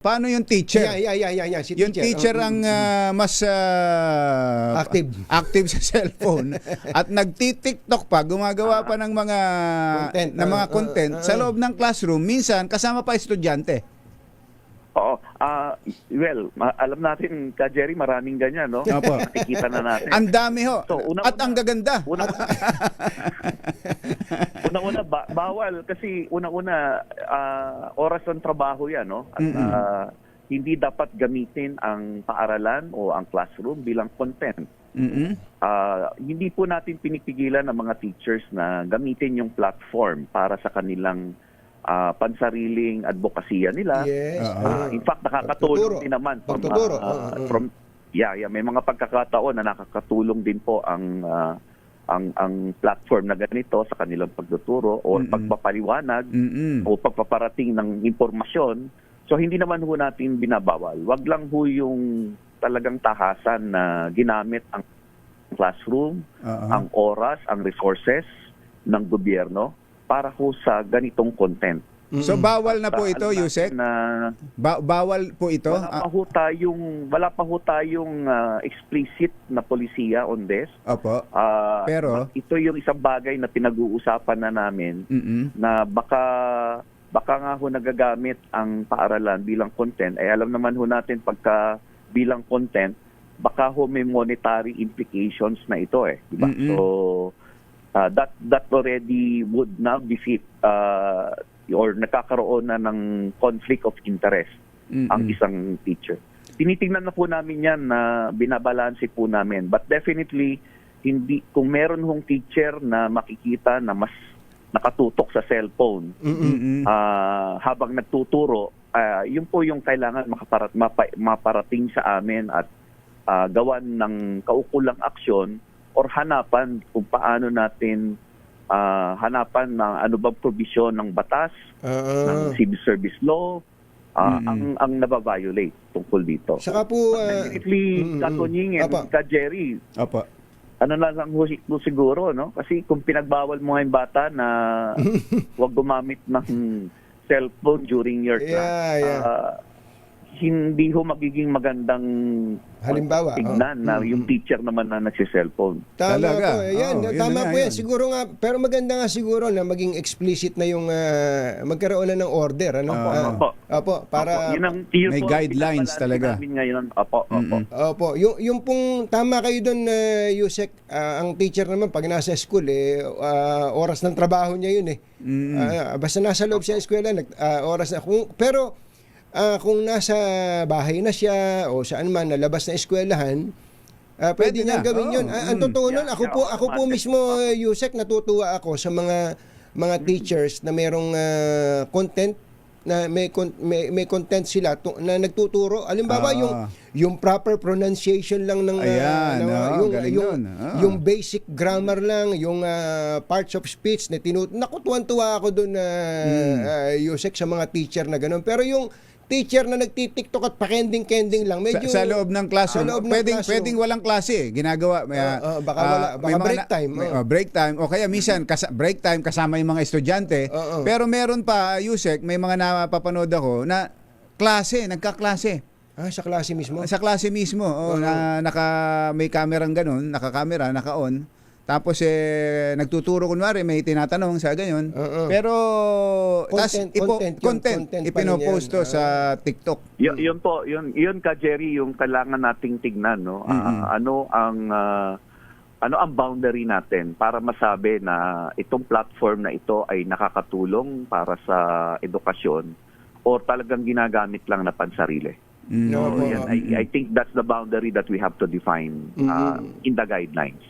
Paano yung teacher? Yan. Si Yung teacher ang mas active sa cellphone at nagti-TikTok pa, gumagawa pa ng mga content sa loob ng classroom, minsan kasama pa estudyante. Oo. Alam natin, Ka Jerry, maraming ganyan, no? Opo. Nakikita na natin. Ang dami ho. So, at ang gaganda. Una-una, bawal kasi una-una oras ng trabaho yan, no? At hindi dapat gamitin ang paaralan o ang classroom bilang content. Hindi po natin pinipigilan ng mga teachers na gamitin yung platform para sa kanilang pansariling advokasya nila. Yes. In fact, nakakatulong din naman may mga pagkakataon na nakakatulong din po ang platform na ganito sa kanilang pagtuturo o pagpapaliwanag o pagpaparating ng impormasyon. So hindi naman ho natin binabawal. Wag lang ho yung talagang tahasan na ginamit ang classroom, ang oras, ang resources ng gobyerno para ho sa ganitong content. So bawal na po ito, Yusek? Bawal po ito? Wala pa ho tayong explicit na polisiya on this. Opo. Pero ito yung isang bagay na pinag-uusapan na namin na baka nga ho nagagamit ang paaralan bilang content. Alam naman ho natin pagka bilang content, baka ho may monetary implications na ito diba? So that already would now defeat or nakakaroon na ng conflict of interest ang isang teacher. Tinitingnan na po namin yan na binabalanse po namin. But definitely, kung meron hong teacher na makikita na mas nakatutok sa cellphone habang nagtuturo, yun po yung kailangan maparating sa amin at gawan ng kaukulang aksyon or hanapan kung paano natin hanapan ng ano bang provision ng batas, ng civil service law, ang nababiolate tungkol dito. Saka po, definitely, Katunying and Ka Jerry, ano na lang siguro, no? Kasi kung pinagbawal mo yung bata na huwag gumamit ng cellphone during your class, hindi ho magiging magandang halimbawa tignan na yung teacher naman na nagsi-cellphone. Tama talaga. po. Tama po yan. Siguro nga, pero maganda nga siguro na maging explicit na yung magkaroon na ng order. Opo. Para may guidelines talaga. Opo. Yung pong tama kayo doon, Yusek, ang teacher naman pag nasa school, oras ng trabaho niya yun basta nasa loob siya ng eskwela, oras na. Pero kung nasa bahay na siya o saan man nalabas na eskwelahan, pwede niyang gawin yun. Ang totoo nun, ako po mismo, Yusek, natutuwa ako sa mga teachers na merong content, na may content sila na nagtuturo. Alimbawa, yung proper pronunciation lang ng yung basic grammar lang, yung parts of speech na tuwan-tuwa ako doon Yusek, sa mga teacher na gano'n. Pero yung teacher na nagti-TikTok at pakending-kending lang, medyo sa loob ng classroom. Pwedeng walang klase ginagawa. Baka break time. Break time. O kaya minsan break time kasama yung mga estudyante. Pero meron pa, Yusek, may mga napapanood ako na nagkaklase. Sa klase mismo? Sa klase mismo. Na may kamerang ganun, naka-camera, naka-on. Tapos nagtuturo kunwari, may tinatanong sa ganyan. Pero content ipinopost to sa TikTok. Yun po, yun Ka Jerry, yung kailangan nating tignan, no? Ano ang boundary natin para masabi na itong platform na ito ay nakakatulong para sa edukasyon o talagang ginagamit lang na pansarili. I think that's the boundary that we have to define in the guidelines.